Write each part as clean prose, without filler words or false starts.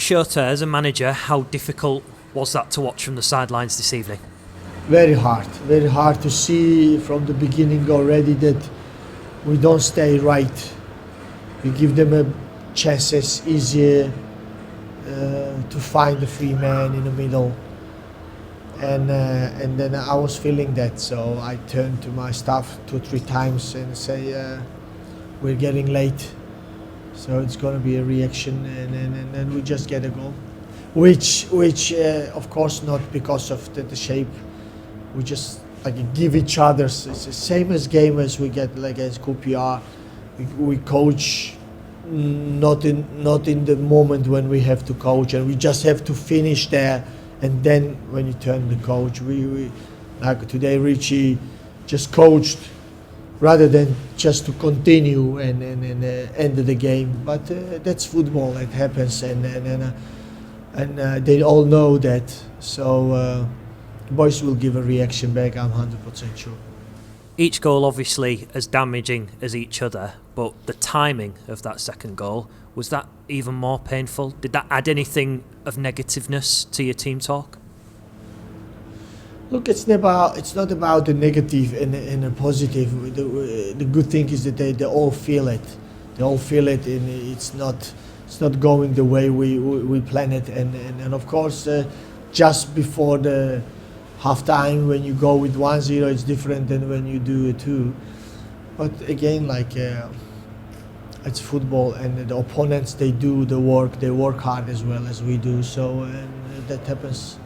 Shota, as a manager, how difficult was that to watch from the sidelines this evening? Very hard to see from the beginning already that we don't stay right. We give them a chances easier to find the free man in the middle. And then I was feeling that, so I turned to my staff 2-3 times and say, we're getting late, so it's going to be a reaction, and then we just get a goal. Which of course not because of the shape. We just give each other. It's the same as game as we get against QPR. We coach not in the moment when we have to coach, and we just have to finish there. And then when you turn the coach, we like today Richie just coached rather than just to continue and end the game. But that's football. It happens, and they all know that. So boys will give a reaction back. I'm 100% sure. Each goal obviously as damaging as each other, but the timing of that second goal, was that even more painful? Did that add anything of negativeness to your team talk? Look, it's not about the negative and the positive. The good thing is that they all feel it. They all feel it, and it's not going the way we plan it. And of course, just before the half time, when you go with 1-0, it's different than when you do 2. But again, it's football, and the opponents, they do the work. They work hard as well as we do. So that happens.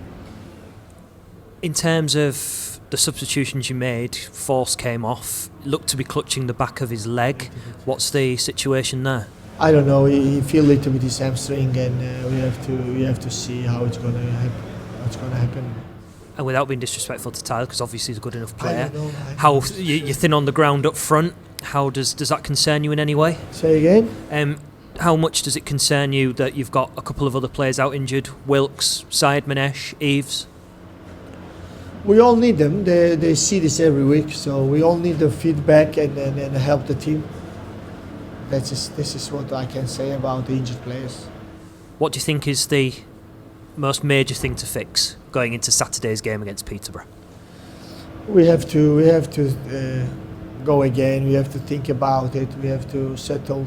In terms of the substitutions you made, Force came off, looked to be clutching the back of his leg. What's the situation there? I don't know. He feel it with his hamstring, and we have to see how it's going to happen. And without being disrespectful to Tyler, because obviously he's a good enough player, how you're thin on the ground up front. How does that concern you in any way? Say again? How much does it concern you that you've got a couple of other players out injured? Wilkes, Syed Manesh, Eves? We all need them. They see this every week, so we all need the feedback and help the team. This is what I can say about the injured players. What do you think is the most major thing to fix going into Saturday's game against Peterborough? We have to go again. We have to think about it. We have to settle,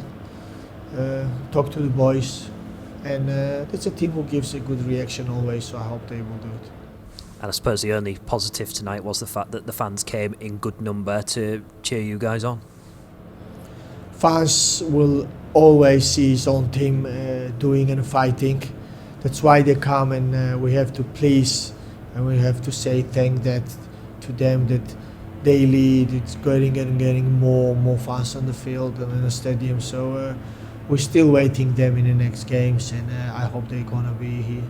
talk to the boys, and it's a team who gives a good reaction always. So I hope they will do it. And I suppose the only positive tonight was the fact that the fans came in good number to cheer you guys on. Fans will always see his own team doing and fighting. That's why they come, and we have to please, and we have to say thank that to them that daily it's getting more fans on the field and in the stadium. So we're still waiting them in the next games, and I hope they're gonna be here.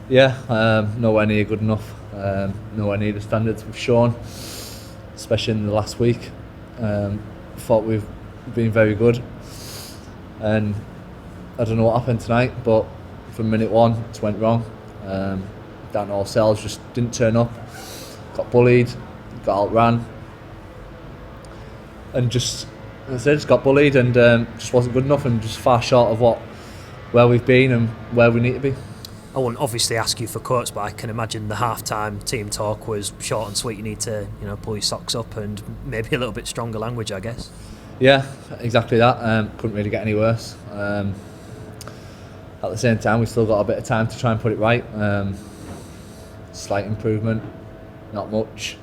Yeah, nowhere near good enough. Nowhere near the standards we've shown, especially in the last week. Thought we've been very good, and I don't know what happened tonight, but from minute 1 it went wrong. Down to ourselves, just didn't turn up, got bullied, got outran, and just got bullied, and just wasn't good enough, and just far short of where we've been and where we need to be. I won't obviously ask you for quotes, but I can imagine the half-time team talk was short and sweet. You need to, pull your socks up, and maybe a little bit stronger language, I guess. Yeah, exactly that. Couldn't really get any worse. At the same time, we still got a bit of time to try and put it right. Slight improvement, not much.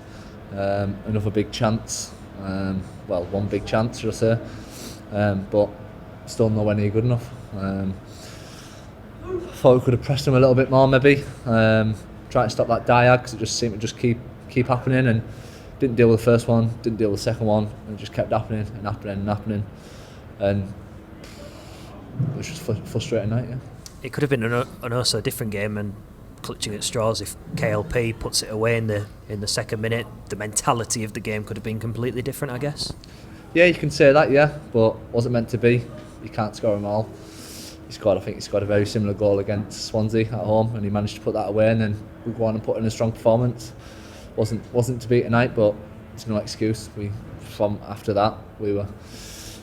Another big chance. One big chance, should I say. But still nowhere near good enough. Thought we could have pressed them a little bit more, maybe. Trying to stop that diag, because it just seemed to just keep happening, and didn't deal with the first one, didn't deal with the second one, and it just kept happening, and it was just frustrating night. Yeah. It could have been an also different game, and clutching at straws if KLP puts it away in the second minute. The mentality of the game could have been completely different, I guess. Yeah, you can say that, yeah, but wasn't meant to be. You can't score them all. He scored a very similar goal against Swansea at home, and he managed to put that away, and then we go on and put in a strong performance. Wasn't to be tonight, but it's no excuse. From after that, we were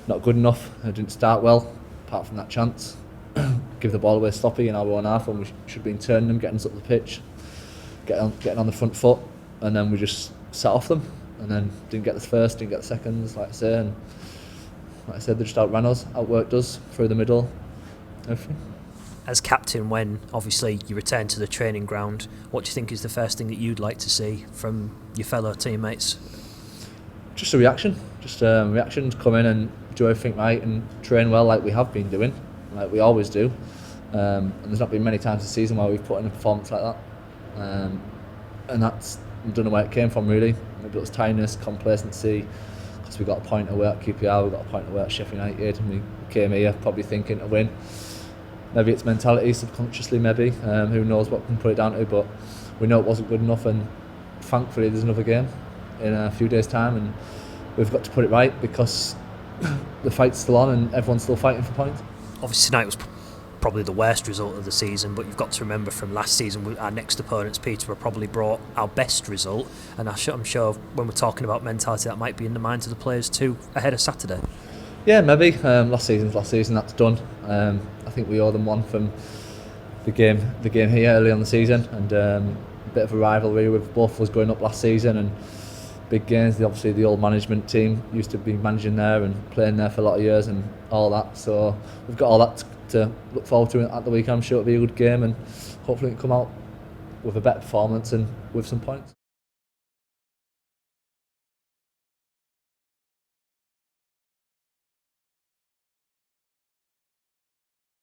not good enough. I didn't start well, apart from that chance. Given give the ball away sloppy in our own half when we should have been turning them, getting us up the pitch, getting on the front foot, and then we just sat off them, and then didn't get the first, didn't get the seconds, like I say, and like I said, they just outran us, outworked us through the middle, everything. As captain, when obviously you return to the training ground, what do you think is the first thing that you'd like to see from your fellow teammates? Just a reaction, reaction to come in and do everything right and train well like we have been doing, like we always do. And there's not been many times this season where we've put in a performance like that. And that's, I don't know where it came from really. Maybe it was tiredness, complacency, because we got a point away at QPR, we got a point away at Sheffield United, and we came here probably thinking to win. Maybe it's mentality, subconsciously maybe, who knows what we can put it down to, but we know it wasn't good enough, and thankfully there's another game in a few days' time, and we've got to put it right because the fight's still on and everyone's still fighting for points. Obviously tonight was probably the worst result of the season, but you've got to remember from last season our next opponents, Peterborough, probably brought our best result, and I'm sure when we're talking about mentality that might be in the minds of the players too ahead of Saturday. Yeah, maybe. Last season, that's done. I think we owe them one from the game here early on the season, and a bit of a rivalry with both of us going up last season, and big games. Obviously the old management team used to be managing there and playing there for a lot of years and all that, so we've got all that to look forward to at the weekend. I'm sure it'll be a good game, and hopefully it can come out with a better performance and with some points.